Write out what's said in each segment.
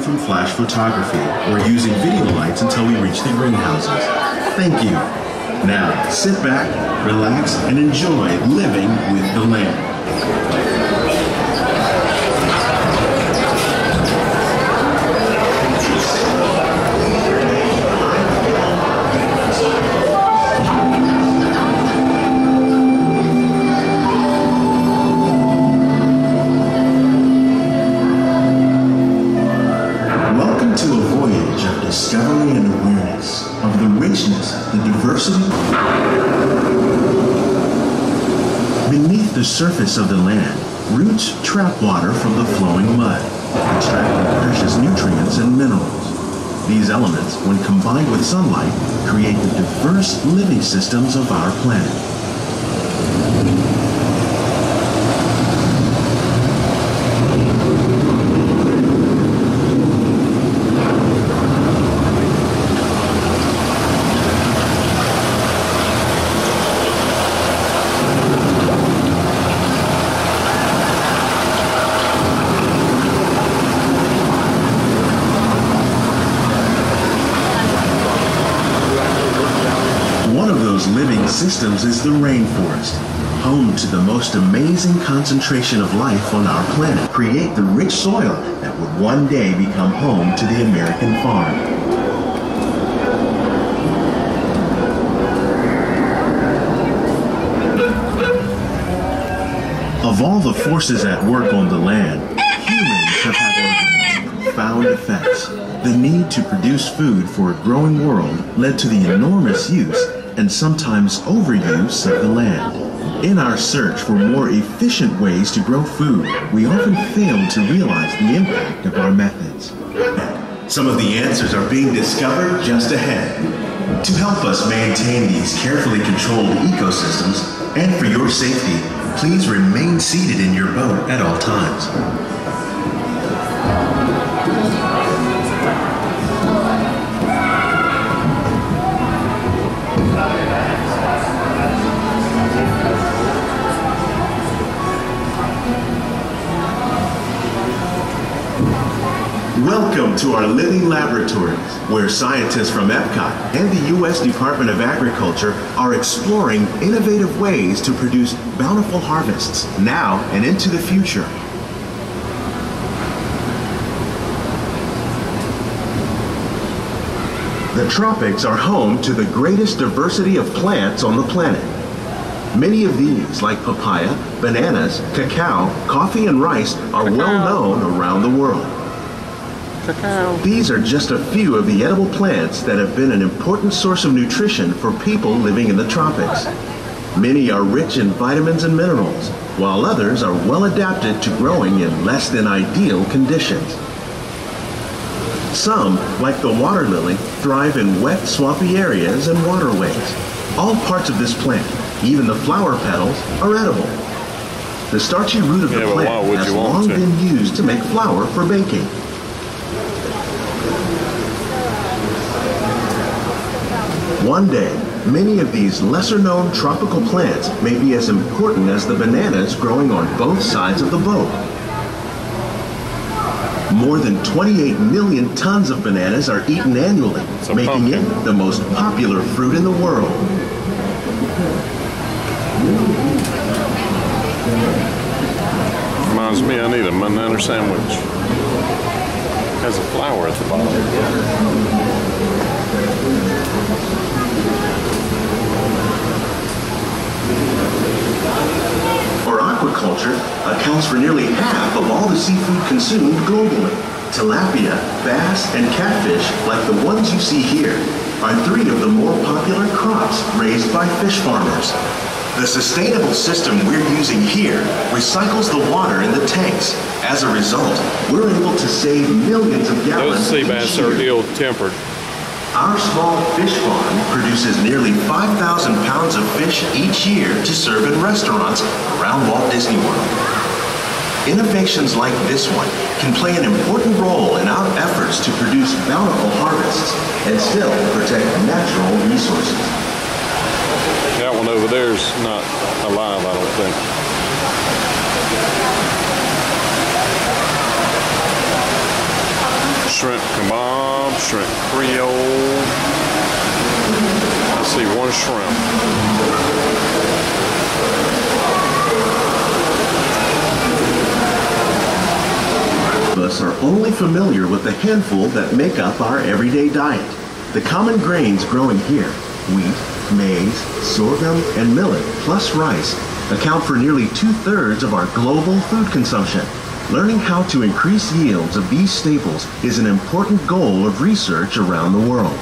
from flash photography or using video lights until we reach the greenhouses. Thank you. Now, sit back, relax, and enjoy living with the land. Discovery and awareness of the richness, the diversity. Beneath the surface of the land, roots trap water from the flowing mud, extracting precious nutrients and minerals. These elements, when combined with sunlight, create the diverse living systems of our planet. Living systems is the rainforest, home to the most amazing concentration of life on our planet. Create the rich soil that would one day become home to the American farm. Of all the forces at work on the land, humans have had profound effects. The need to produce food for a growing world led to the enormous use and sometimes overuse of the land. In our search for more efficient ways to grow food, we often fail to realize the impact of our methods. Some of the answers are being discovered just ahead. To help us maintain these carefully controlled ecosystems, and for your safety, please remain seated in your boat at all times. Welcome to our living laboratories, where scientists from Epcot and the U.S. Department of Agriculture are exploring innovative ways to produce bountiful harvests now and into the future. The tropics are home to the greatest diversity of plants on the planet. Many of these, like papaya, bananas, cacao, coffee, and rice, are well known around the world. These are just a few of the edible plants that have been an important source of nutrition for people living in the tropics. Many are rich in vitamins and minerals, while others are well adapted to growing in less than ideal conditions. Some, like the water lily, thrive in wet, swampy areas and waterways. All parts of this plant, even the flower petals, are edible. The starchy root of the plant has long been used to make flour for baking. One day, many of these lesser-known tropical plants may be as important as the bananas growing on both sides of the boat. More than 28 million tons of bananas are eaten annually, making it the most popular fruit in the world. Reminds me, I need a banana sandwich. Has a flower at the bottom. For aquaculture accounts for nearly half of all the seafood consumed globally. Tilapia, bass, and catfish, like the ones you see here, are three of the more popular crops raised by fish farmers. The sustainable system we're using here recycles the water in the tanks. As a result, we're able to save millions of gallons. Those sea bass are ill-tempered. Our small fish farm produces nearly 5,000 pounds of fish each year to serve in restaurants around Walt Disney World. Innovations like this one can play an important role in our efforts to produce bountiful harvests and still protect natural resources. That one over there is not alive, I don't think. shrimp kebab, shrimp creole. I see one shrimp. Us are only familiar with the handful that make up our everyday diet. The common grains growing here, wheat, maize, sorghum, and millet, plus rice, account for nearly 2/3 of our global food consumption. Learning how to increase yields of these staples is an important goal of research around the world.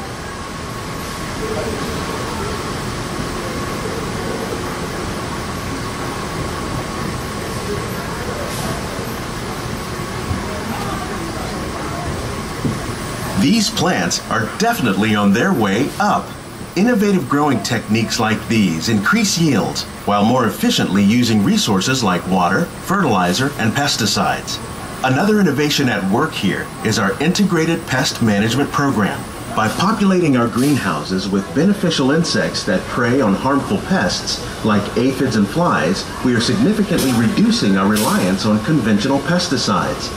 These plants are definitely on their way up. Innovative growing techniques like these increase yields while more efficiently using resources like water, fertilizer, and pesticides. Another innovation at work here is our integrated pest management program. By populating our greenhouses with beneficial insects that prey on harmful pests like aphids and flies, we are significantly reducing our reliance on conventional pesticides.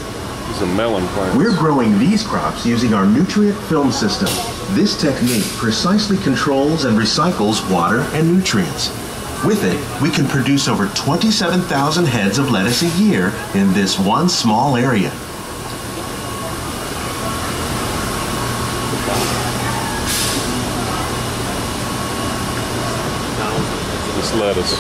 These are melon plants. We're growing these crops using our nutrient film system. This technique precisely controls and recycles water and nutrients. With it, we can produce over 27,000 heads of lettuce a year in this one small area. This lettuce.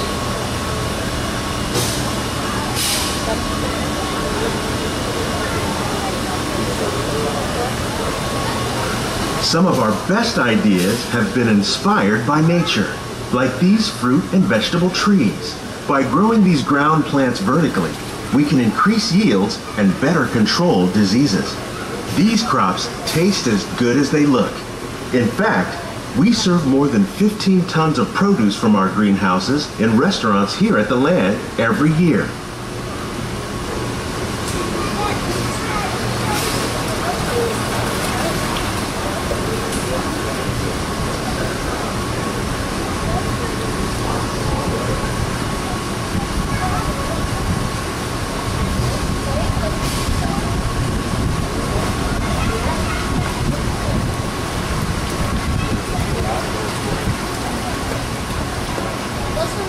Some of our best ideas have been inspired by nature, like these fruit and vegetable trees. By growing these ground plants vertically, we can increase yields and better control diseases. These crops taste as good as they look. In fact, we serve more than 15 tons of produce from our greenhouses in restaurants here at the Land every year.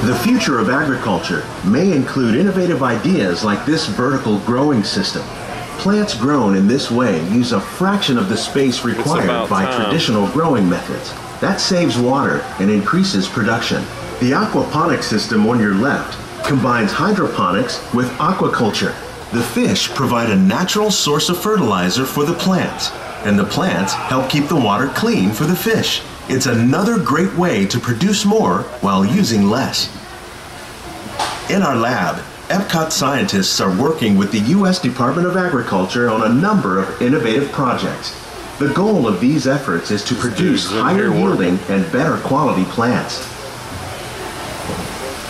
The future of agriculture may include innovative ideas like this vertical growing system. Plants grown in this way use a fraction of the space required by traditional growing methods. That saves water and increases production. The aquaponics system on your left combines hydroponics with aquaculture. The fish provide a natural source of fertilizer for the plants, and the plants help keep the water clean for the fish. It's another great way to produce more while using less. In our lab, Epcot scientists are working with the U.S. Department of Agriculture on a number of innovative projects. The goal of these efforts is to produce higher yielding and better quality plants.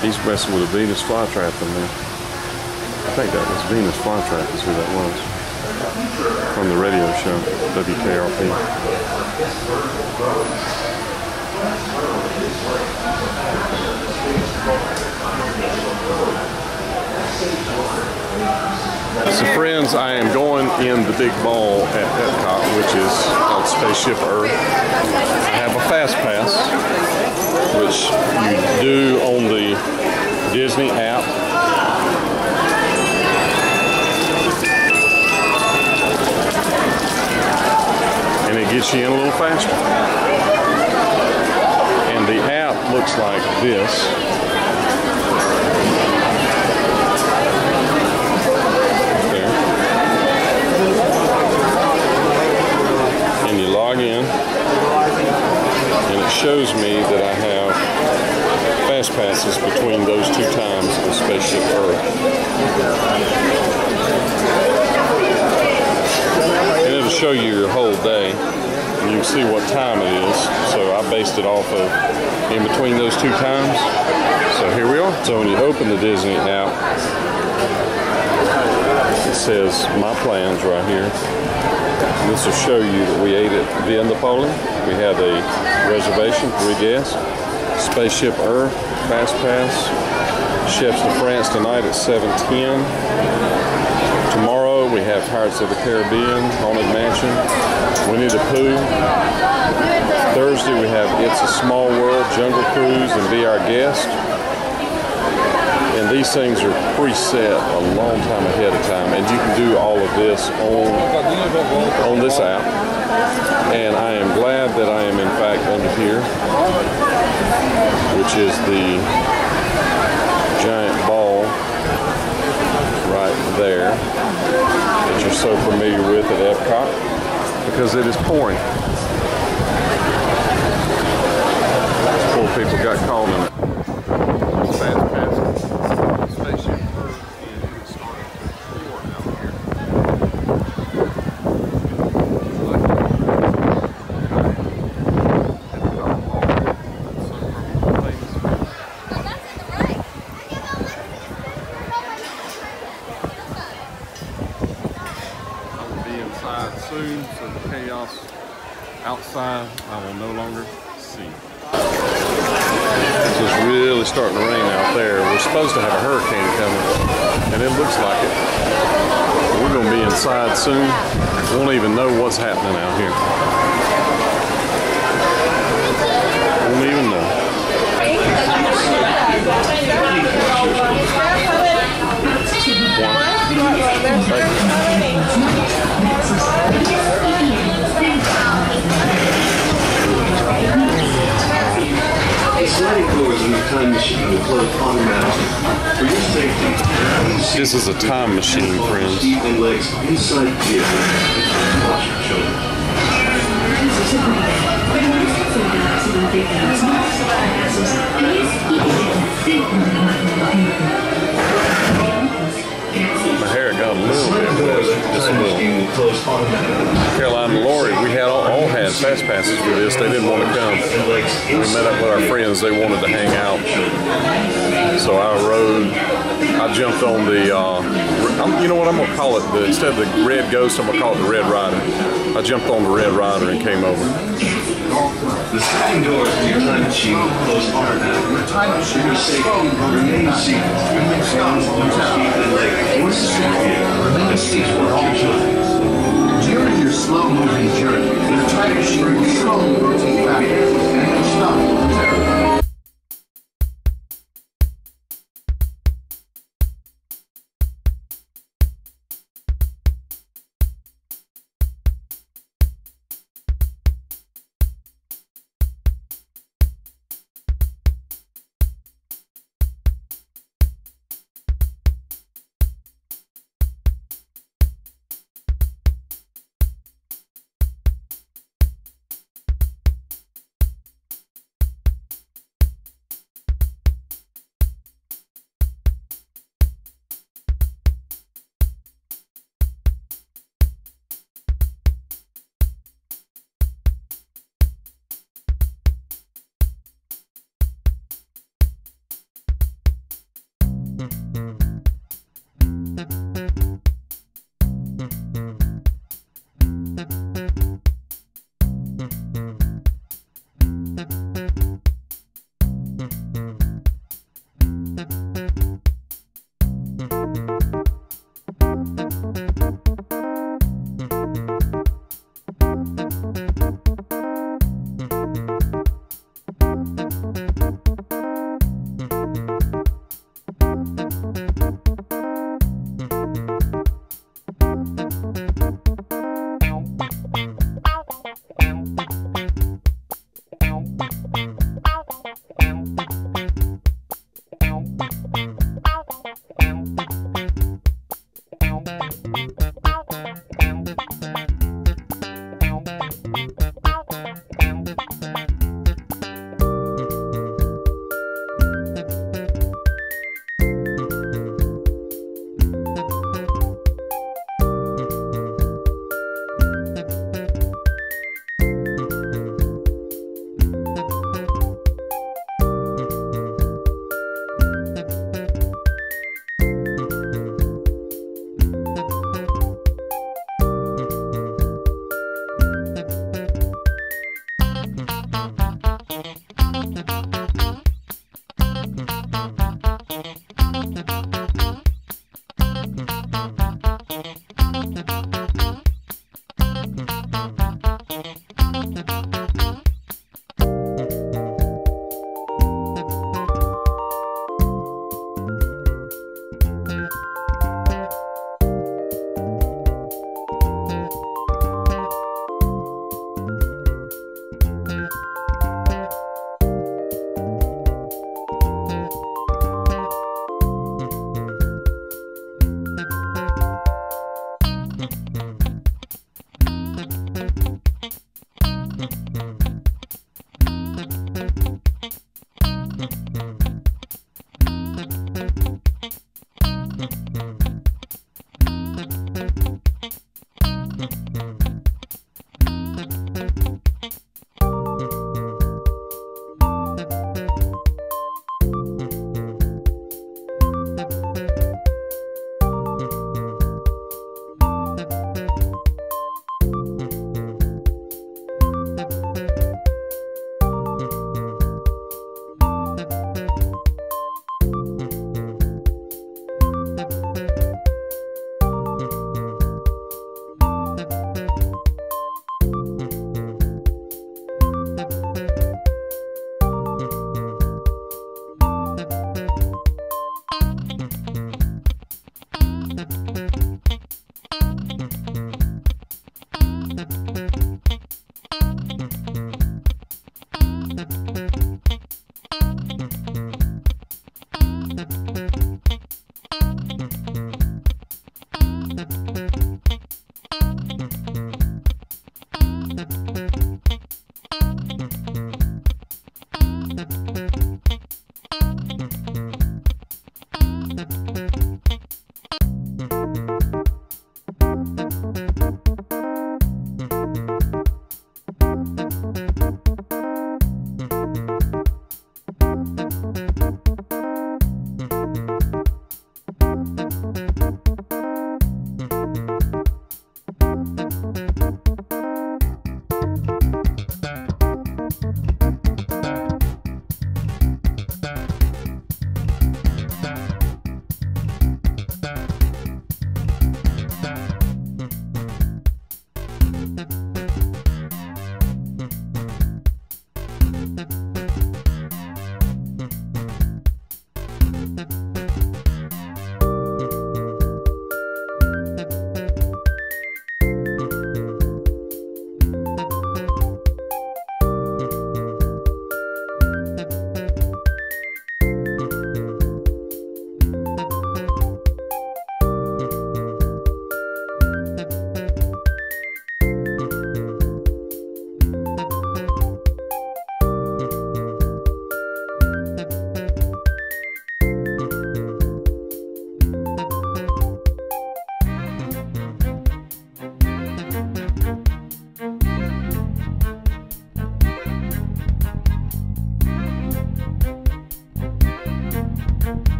He's messing with a Venus flytrap in there. I think that was Venus flytrap is who that was. From the radio show, WKRP. So friends, I am going in the big ball at Epcot, which is called Spaceship Earth. I have a fast pass, which you do on the Disney app. And it gets you in a little faster. And the app looks like this. In, and it shows me that I have fast passes between those two times on Spaceship Earth. And it'll show you your whole day, and you can see what time it is. So I based it off of in between those two times. So here we are. So when you open the Disney app, it says My Plans right here. This will show you that we ate at Via Napoli. We had a reservation, 3 guests. Spaceship Earth, Fast Pass. Chefs de France tonight at 7:10. Tomorrow we have Pirates of the Caribbean, Haunted Mansion, Winnie the Pooh. Thursday we have It's a Small World, Jungle Cruise, and Be Our Guest. And these things are preset a long time ahead of time, and you can do all of this on this app. And I am glad that I am in fact under here, which is the giant ball right there that you're so familiar with at Epcot, because it is pouring. Poor people got caught in it. Fast pass. Spaceship Earth, and it is starting to pour out here. I will be inside soon, so the chaos outside I will no longer see. So it's really starting to rain out there. We're supposed to have a hurricane coming, and it looks like it. We're going to be inside soon. Won't even know what's happening out here. Won't even know. Sliding doors in the time machine will close automatically. For your safety, This is a time machine, friends. feet and legs inside the vehicle. Watch your children. My hair got a little bit wet, just a Time little. machine will close automatically. Caroline and Lori, we had all had fast passes for this. They didn't want to come. We met up with our friends. They wanted to hang out. So I jumped on the, you know what I'm going to call it? Instead of the Red Ghost, I'm going to call it the Red Rider. I jumped on the Red Rider and came over. The sliding doors to your time machine will close automatically. For your safety, remain seated. Feet and legs inside the vehicle. And please watch your children. During your slow-moving journey, the time machine will slowly rotate back and stop momentarily.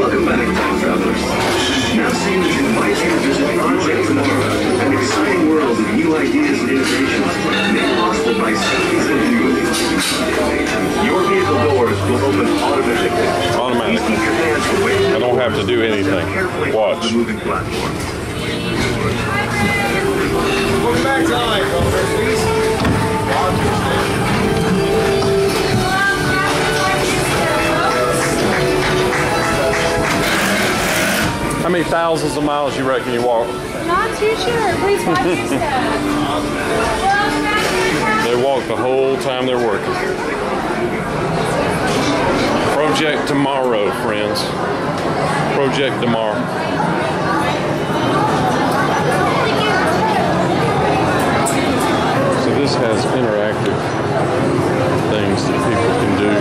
Welcome back, time travelers. Now Siemens invites you to visit Project Tomorrow, an exciting world of new ideas and innovations made possible by Siemens ingenuity. Your vehicle doors will open automatically. Automatic. Please keep your hands away from I don't have to do anything. Watch. the moving platform. Welcome back to life, please. How many thousands of miles you reckon you walk? Not too sure. Please watch your step. They walk the whole time they're working. Project Tomorrow, friends. Project Tomorrow. So this has interactive things that people can do.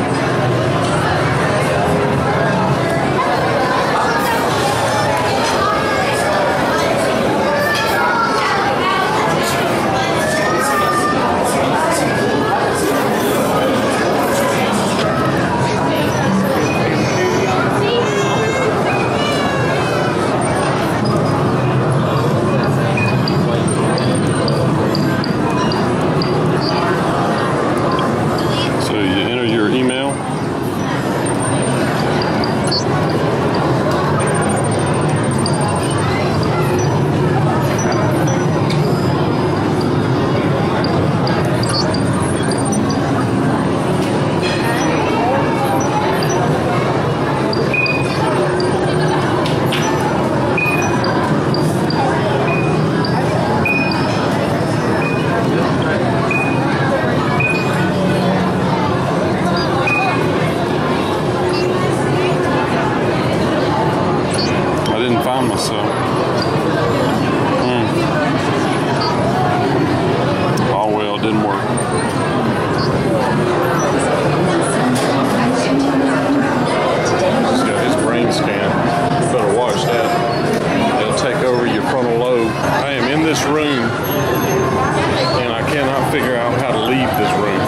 figure out how to leave this room.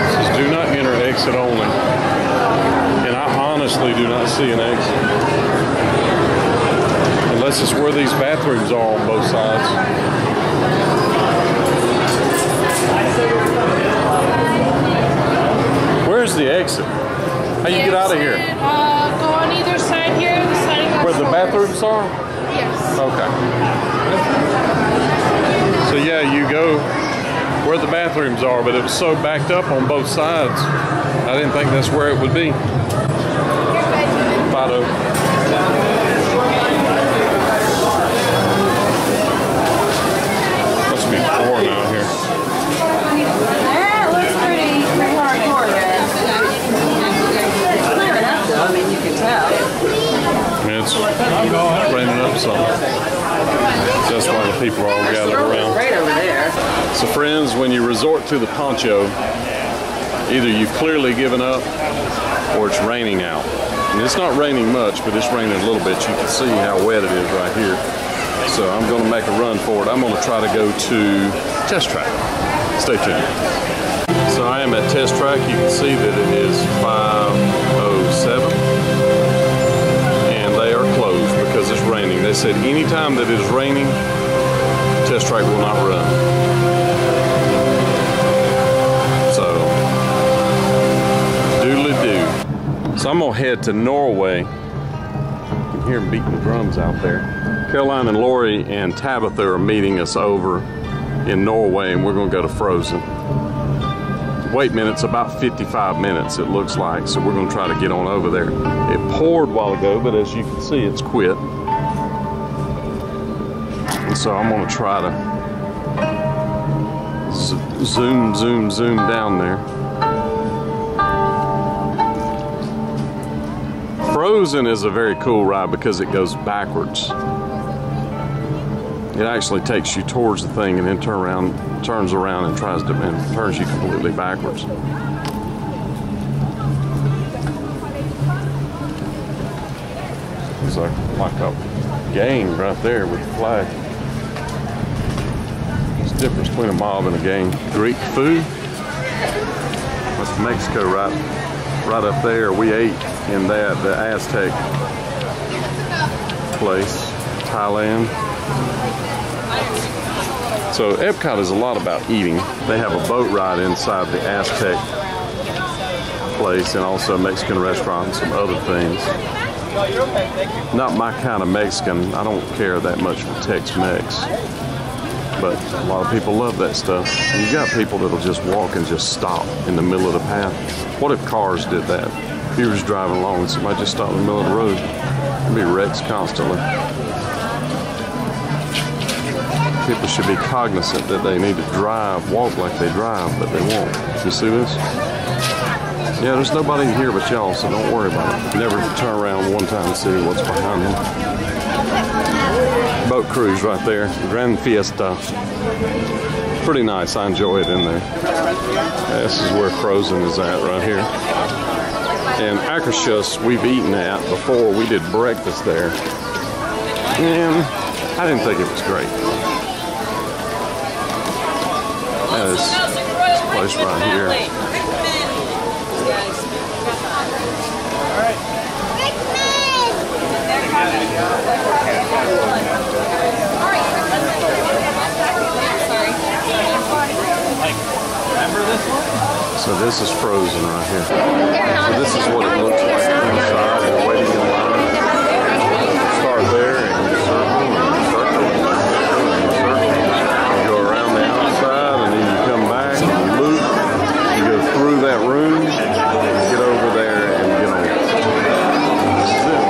It says, do not enter, exit only. And I honestly do not see an exit. Unless it's where these bathrooms are on both sides. Where's the exit? How you get out of here? Go on either side here. Where the bathrooms are? Yes. Okay. So yeah, you go where the bathrooms are, but it was so backed up on both sides, I didn't think that's where it would be. Fido. Must be pouring out here. That looks pretty hardcore there. It's clear enough though, I mean you can tell. I mean, it's raining up some. That's why the people are all gathered around. Right over there. So friends, when you resort to the poncho, either you've clearly given up or it's raining out. And it's not raining much, but it's raining a little bit. You can see how wet it is right here. So I'm going to make a run for it. I'm going to try to go to Test Track. Stay tuned. So I am at Test Track. You can see that it is 5:07. And they are closed because it's raining. They said anytime that it is raining, Test Track will not run. So, doodly-doo. So I'm gonna head to Norway. You can hear them beating drums out there. Caroline and Lori and Tabitha are meeting us over in Norway, and we're gonna go to Frozen. Wait minutes, about 55 minutes it looks like, so we're gonna try to get on over there. It poured a while ago, but as you can see, it's quit. And so I'm gonna try to zoom down there. Frozen is a very cool ride because it goes backwards. It actually takes you towards the thing and then turns around and turns you completely backwards. It's like a gang right there with the flag. There's a difference between a mob and a gang. Greek food. That's Mexico right up there. We ate in the Aztec place, Thailand. So Epcot is a lot about eating. They have a boat ride inside the Aztec place and also a Mexican restaurant and some other things. Not my kind of Mexican. I don't care that much for Tex-Mex. But a lot of people love that stuff. And you got people that'll just walk and just stop in the middle of the path. What if cars did that? If you were just driving along and somebody just stopped in the middle of the road, there'd be wrecks constantly. People should be cognizant that they need to walk like they drive, but they won't. You see this? Yeah, there's nobody here but y'all, so don't worry about it. Never turn around one time and see what's behind them. Boat cruise right there, Grand Fiesta. Pretty nice, I enjoy it in there. This is where Frozen is at right here. And Akershus we've eaten at before. We did breakfast there. And I didn't think it was great. That is this place right here. So this is Frozen right here. So this is what it looks like inside. We're waiting in line. Start there and you circle and circle and circle. You go around the outside and then you come back and you loop. You go through that room and get over there and get on. This is it.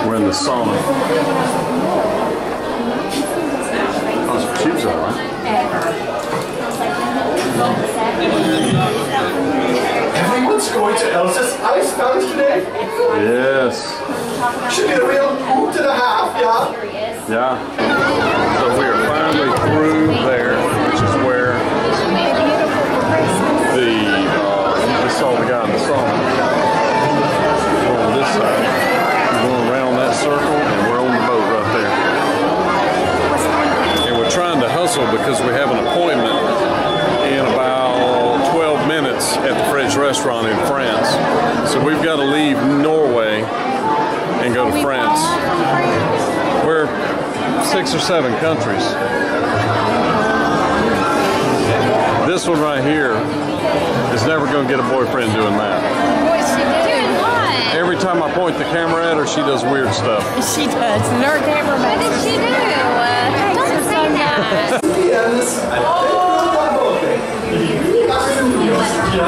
We're in the sauna. Oh, some shoes on, right? Everyone's going to Elsa's Ice Fountain today? Yes. Should be a real hoot and a half, yeah? Yeah. So we are finally through there, which is where you just saw the guy in the sauna. We're on this side. We're going around that circle, and we're on the boat right there. And we're trying to also because we have an appointment in about 12 minutes at the French restaurant in France. So we've got to leave Norway and go to France. We're 6 or 7 countries. This one right here is never going to get a boyfriend doing that. What's she doing? What? Every time I point the camera at her, she does weird stuff. She does. Her cameraman. What did she do? Don't say that.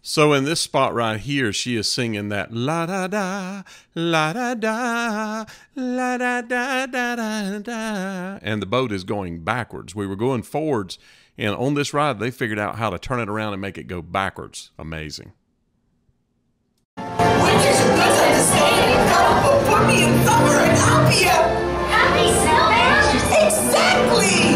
So in this spot right here, she is singing that la da da, la da da, la da da da da da, and the boat is going backwards. We were going forwards, and on this ride, they figured out how to turn it around and make it go backwards. Amazing. Winter's a good time to stay. Come put me in summer and I'll be a happy snowman. Exactly.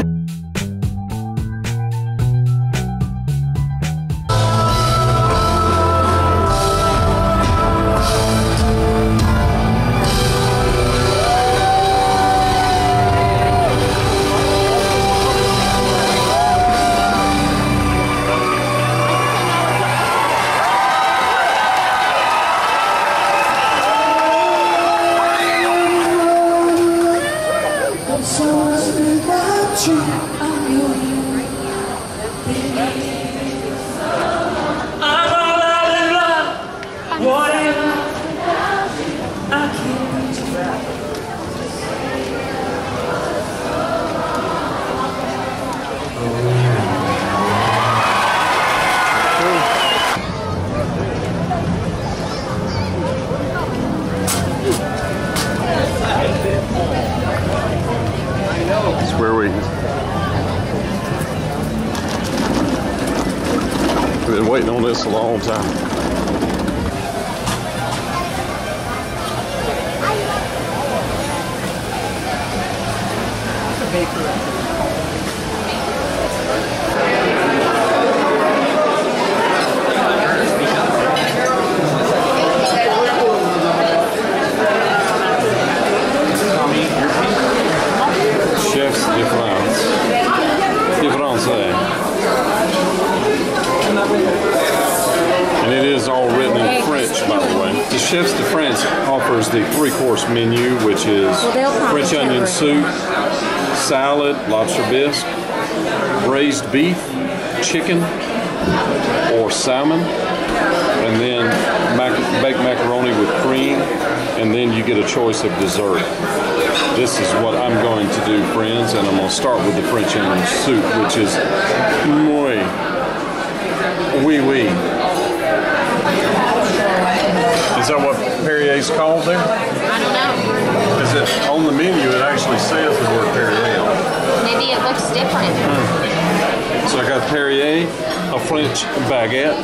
We've been waiting on this a long time. Chefs de France. De Français. And it is all written in French, by the way. The Chefs de France offers the 3-course menu, which is French onion soup, salad, lobster bisque, braised beef, chicken, or salmon, and then baked macaroni with cream, and then you get a choice of dessert. This is what I'm going to do, friends, and I'm going to start with the French onion soup, which is oui. Is that what Perrier's called there? I don't know. Is it on the menu? It actually says the word Perrier. Maybe it looks different. So I got Perrier, a French baguette.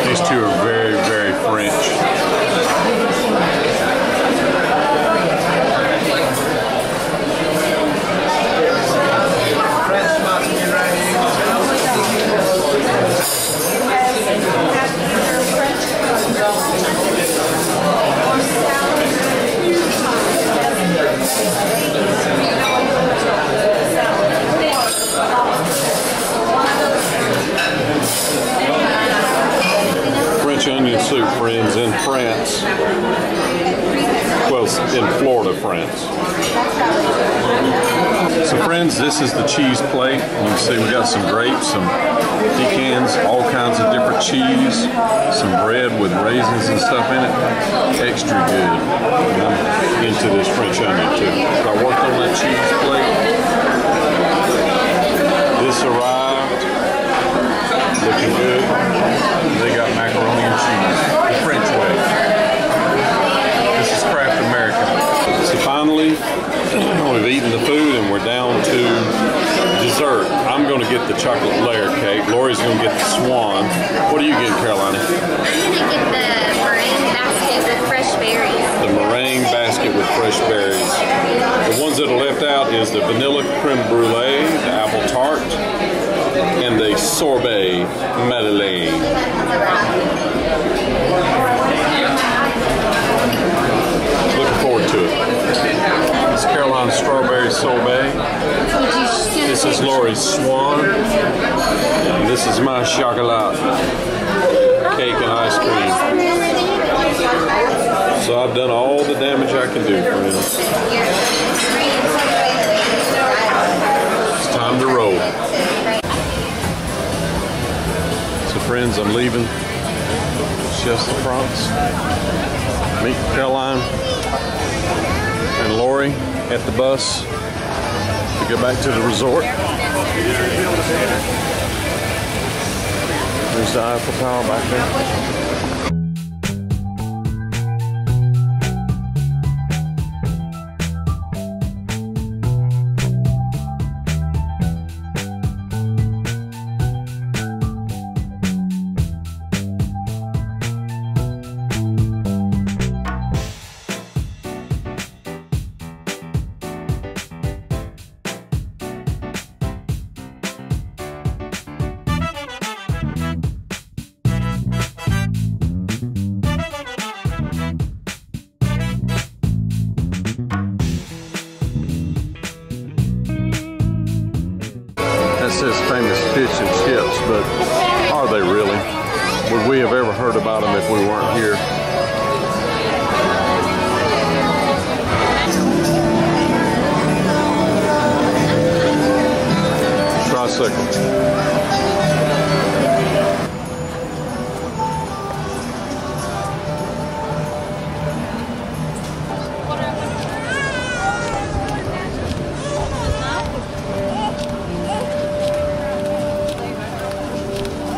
These two are very, very French. was in Florida, France. So friends, this is the cheese plate. You can see we got some grapes, some pecans, all kinds of different cheese, some bread with raisins and stuff in it. Extra good. And I'm into this French onion too. So I worked on that cheese plate. This arrived. Looking good. They got macaroni and cheese, the French way. This is Kraft American. So finally, we've eaten the food and we're down to dessert. I'm going to get the chocolate layer cake. Lori's going to get the swan. What are you getting, Carolina? I'm going to get the meringue basket with fresh berries. The meringue basket with fresh berries. The ones that are left out is the vanilla creme brulee, the apple tart, and the sorbet madeleine. Looking forward to it. It's Carolina's strawberry sorbet. This is Lori's swan. And this is my chocolate cake and ice cream. So I've done all the damage I can do, friends. It's time to roll. So friends, I'm leaving Chefs de France. Meet Caroline and Lori at the bus to go back to the resort. There's the Eiffel Tower back there. Says famous fish and chips, but are they really? Would we have ever heard about them if we weren't here? Tricycle.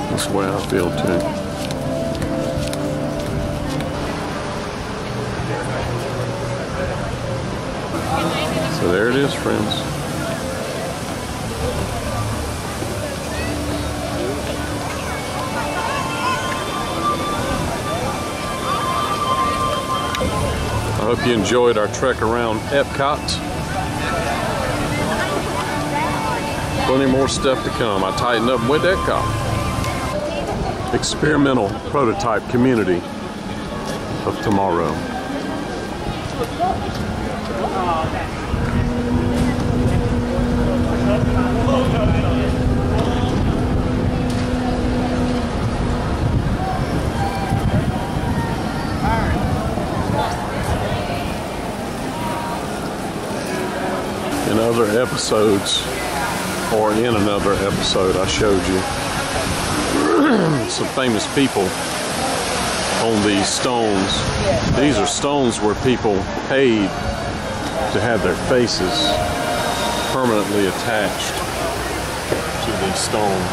That's the way I feel too. So there it is, friends. I hope you enjoyed our trek around Epcot. Plenty more stuff to come. I tightened up with Epcot. Experimental prototype community of tomorrow. In other episodes, or in another episode, I showed you some famous people on these stones. These are stones where people paid to have their faces permanently attached to these stones.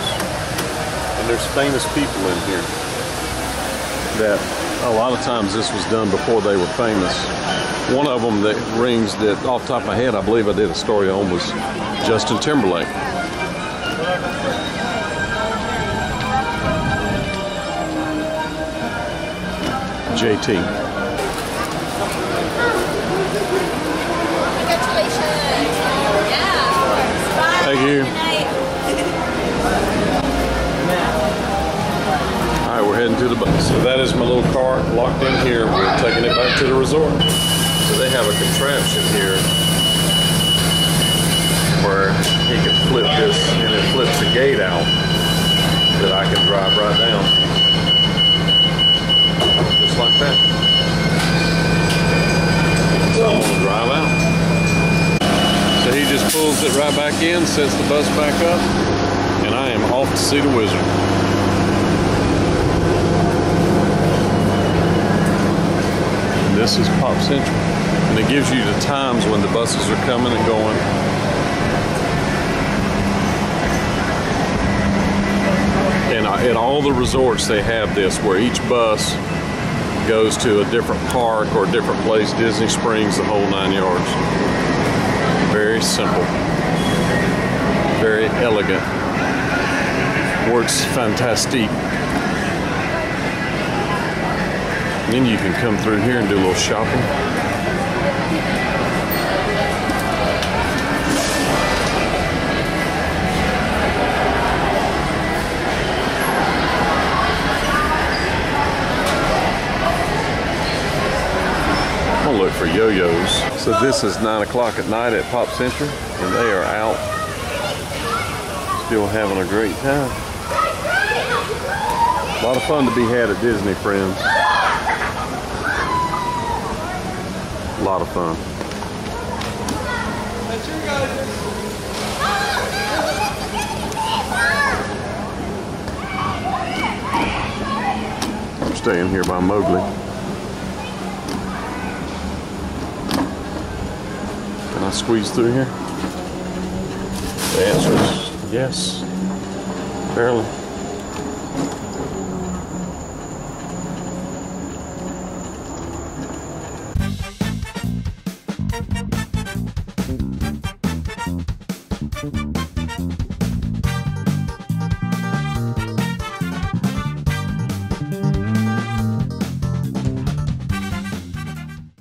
And there's famous people in here that a lot of times this was done before they were famous. One of them that rings that off the top of my head, I believe I did a story on, was Justin Timberlake. JT. Congratulations. Yeah. Thank you. All right, we're heading to the bus. So that is my little car locked in here. We're taking it back to the resort. So they have a contraption here where he can flip this and it flips the gate out that I can drive right down. Just like that. plugs it right back in, sets the bus back up, and I am off to see the wizard. And this is Pop Central. And it gives you the times when the buses are coming and going. And at all the resorts they have this, where each bus goes to a different park or a different place, Disney Springs, the whole 9 yards. Very simple, very elegant. Works fantastic. And then you can come through here and do a little shopping. Look for yo-yos. So this is 9 o'clock at night at Pop Central, and they are out still having a great time. A lot of fun to be had at Disney, friends. A lot of fun. I'm staying here by Mowgli. Can I squeeze through here? The answer is yes, barely.